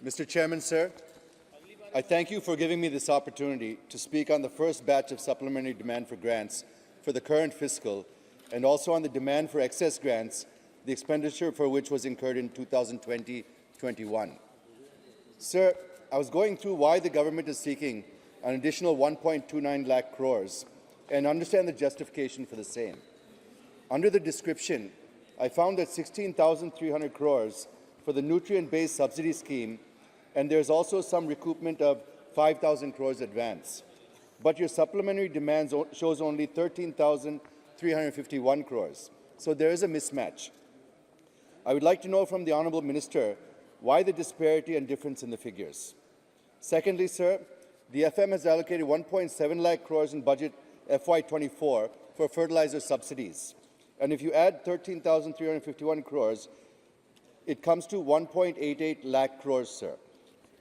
Mr. Chairman, sir, I thank you for giving me this opportunity to speak on the first batch of supplementary demand for grants for the current fiscal and also on the demand for excess grants, the expenditure for which was incurred in 2020-21. Sir, I was going through why the government is seeking an additional 1.29 lakh crores and understand the justification for the same. Under the description, I found that 16,300 crores for the nutrient-based subsidy scheme, and there's also some recoupment of 5,000 crores advance. But your supplementary demands shows only 13,351 crores. So there is a mismatch. I would like to know from the Honourable Minister why the disparity and difference in the figures. Secondly, sir, the FM has allocated 1.7 lakh crores in budget FY24 for fertilizer subsidies. And if you add 13,351 crores, it comes to 1.88 lakh crores, sir.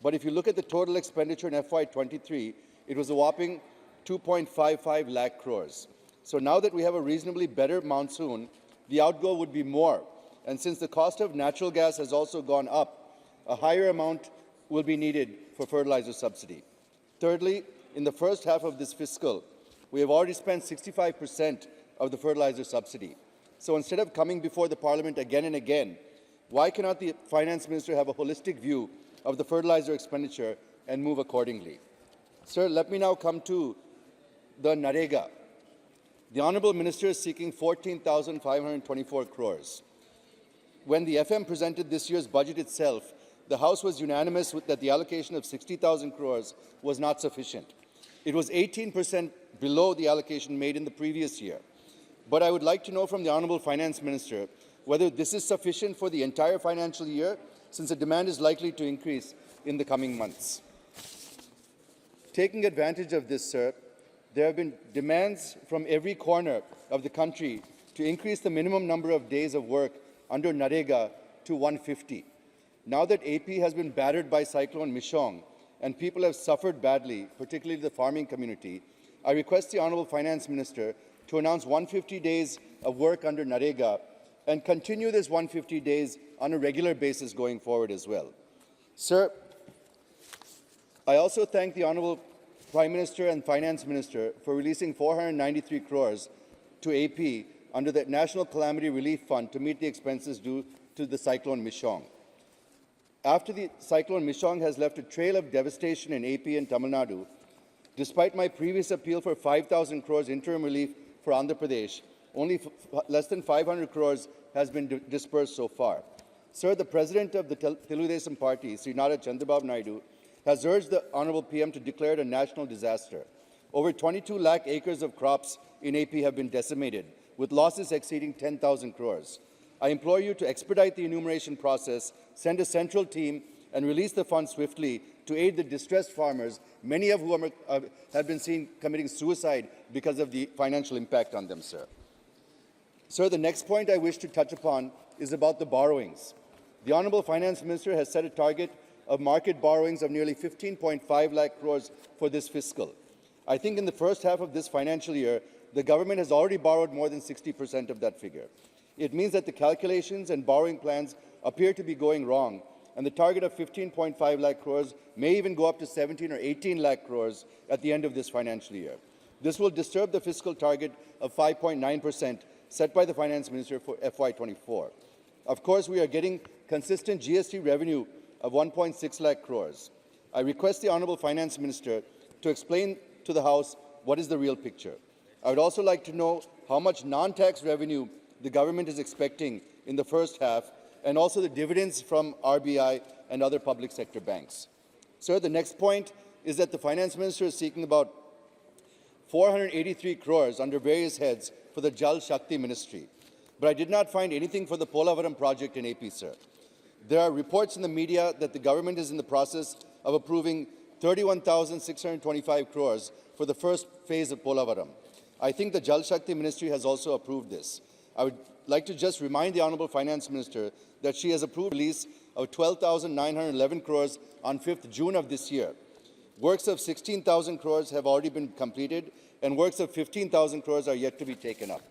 But if you look at the total expenditure in FY23, it was a whopping 2.55 lakh crores. So now that we have a reasonably better monsoon, the outgo would be more. And since the cost of natural gas has also gone up, a higher amount will be needed for fertilizer subsidy. Thirdly, in the first half of this fiscal, we have already spent 65% of the fertilizer subsidy. So instead of coming before the Parliament again and again, why cannot the Finance Minister have a holistic view of the fertilizer expenditure and move accordingly? Sir, let me now come to the Narega. The Honourable Minister is seeking 14,524 crores. When the FM presented this year's budget itself, the House was unanimous that the allocation of 60,000 crores was not sufficient. It was 18% below the allocation made in the previous year. But I would like to know from the Honourable Finance Minister whether this is sufficient for the entire financial year, since the demand is likely to increase in the coming months. Taking advantage of this, sir, there have been demands from every corner of the country to increase the minimum number of days of work under Narega to 150. Now that AP has been battered by Cyclone Mishong and people have suffered badly, particularly the farming community, I request the Honourable Finance Minister to announce 150 days of work under Narega and continue this 150 days on a regular basis going forward as well. Sir, I also thank the Honourable Prime Minister and Finance Minister for releasing 493 crores to AP under the National Calamity Relief Fund to meet the expenses due to the Cyclone Mishong. After the Cyclone Mishong has left a trail of devastation in AP and Tamil Nadu, despite my previous appeal for 5,000 crores interim relief for Andhra Pradesh, only less than 500 crores has been dispersed so far. Sir, the President of the Telugu Desam Party, Sri Nara Chandrababu Naidu, has urged the Honourable PM to declare it a national disaster. Over 22 lakh acres of crops in AP have been decimated, with losses exceeding 10,000 crores. I implore you to expedite the enumeration process, send a central team, and release the funds swiftly to aid the distressed farmers, many of whom have been seen committing suicide because of the financial impact on them, sir. Sir, the next point I wish to touch upon is about the borrowings. The Honourable Finance Minister has set a target of market borrowings of nearly 15.5 lakh crores for this fiscal. I think in the first half of this financial year, the government has already borrowed more than 60% of that figure. It means that the calculations and borrowing plans appear to be going wrong, and the target of 15.5 lakh crores may even go up to 17 or 18 lakh crores at the end of this financial year. This will disturb the fiscal target of 5.9% set by the Finance Minister for FY24. Of course, we are getting consistent GST revenue of 1.6 lakh crores. I request the Honourable Finance Minister to explain to the House what is the real picture. I would also like to know how much non-tax revenue the government is expecting in the first half, and also the dividends from RBI and other public sector banks. Sir, the next point is that the Finance Minister is seeking about 483 crores under various heads for the Jal Shakti Ministry. But I did not find anything for the Polavaram project in AP, sir. There are reports in the media that the government is in the process of approving 31,625 crores for the first phase of Polavaram. I think the Jal Shakti Ministry has also approved this. I would like to just remind the Honourable Finance Minister that she has approved the release of 12,911 crores on 5th June of this year. Works of 16,000 crores have already been completed, and works of 15,000 crores are yet to be taken up.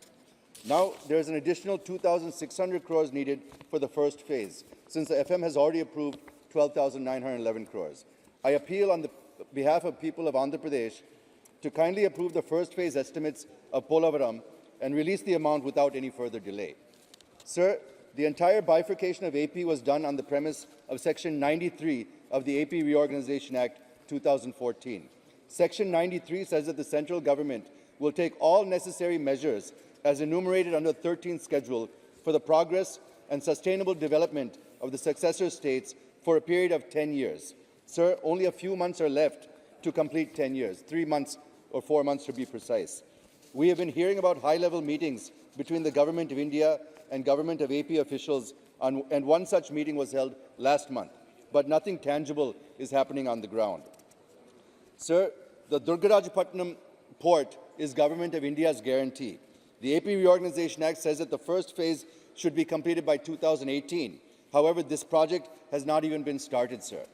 Now, there is an additional 2,600 crores needed for the first phase, since the FM has already approved 12,911 crores. I appeal on the behalf of people of Andhra Pradesh to kindly approve the first phase estimates of Polavaram and release the amount without any further delay. Sir, the entire bifurcation of AP was done on the premise of Section 93 of the AP Reorganization Act 2014. Section 93 says that the central government will take all necessary measures as enumerated under the 13th schedule for the progress and sustainable development of the successor states for a period of 10 years. Sir, only a few months are left to complete 10 years, 3 months or 4 months to be precise. We have been hearing about high-level meetings between the Government of India and Government of AP officials, and one such meeting was held last month, but nothing tangible is happening on the ground. Sir, the Durgarajapatnam port is Government of India's guarantee. The AP Reorganization Act says that the first phase should be completed by 2018. However, this project has not even been started, sir.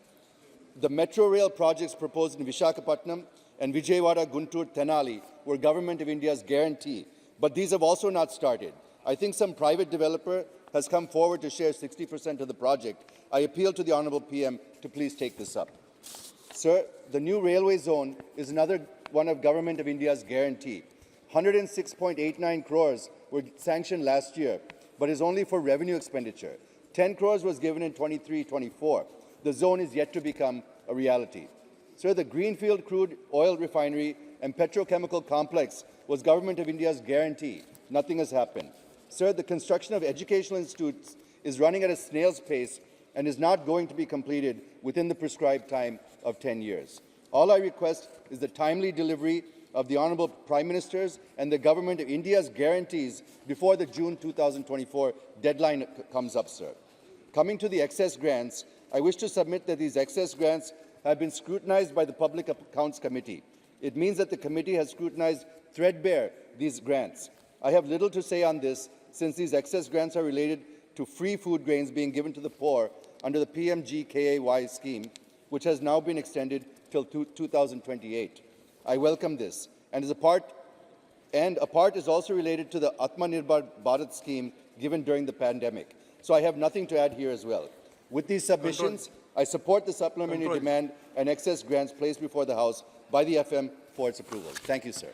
The metro rail projects proposed in Visakhapatnam and Vijayawada, Guntur, Tenali were Government of India's guarantee, but these have also not started. I think some private developer has come forward to share 60% of the project. I appeal to the Honourable PM to please take this up. Sir, the new railway zone is another one of Government of India's guarantee. 106.89 crores were sanctioned last year, but is only for revenue expenditure. 10 crores was given in 23-24. The zone is yet to become a reality. Sir, the Greenfield crude oil refinery and petrochemical complex was Government of India's guarantee. Nothing has happened. Sir, the construction of educational institutes is running at a snail's pace and is not going to be completed within the prescribed time of 10 years. All I request is the timely delivery of the Honourable Prime Minister's and the Government of India's guarantees before the June 2024 deadline comes up, sir. Coming to the excess grants, I wish to submit that these excess grants have been scrutinized by the Public Accounts Committee. It means that the committee has scrutinized threadbare these grants. I have little to say on this, since these excess grants are related to free food grains being given to the poor under the PMGKAY scheme, which has now been extended till 2028. I welcome this, and a part is also related to the Atmanirbhar Bharat scheme given during the pandemic. So I have nothing to add here as well. With these submissions, I support the supplementary demand and excess grants placed before the House by the FM for its approval. Thank you, sir.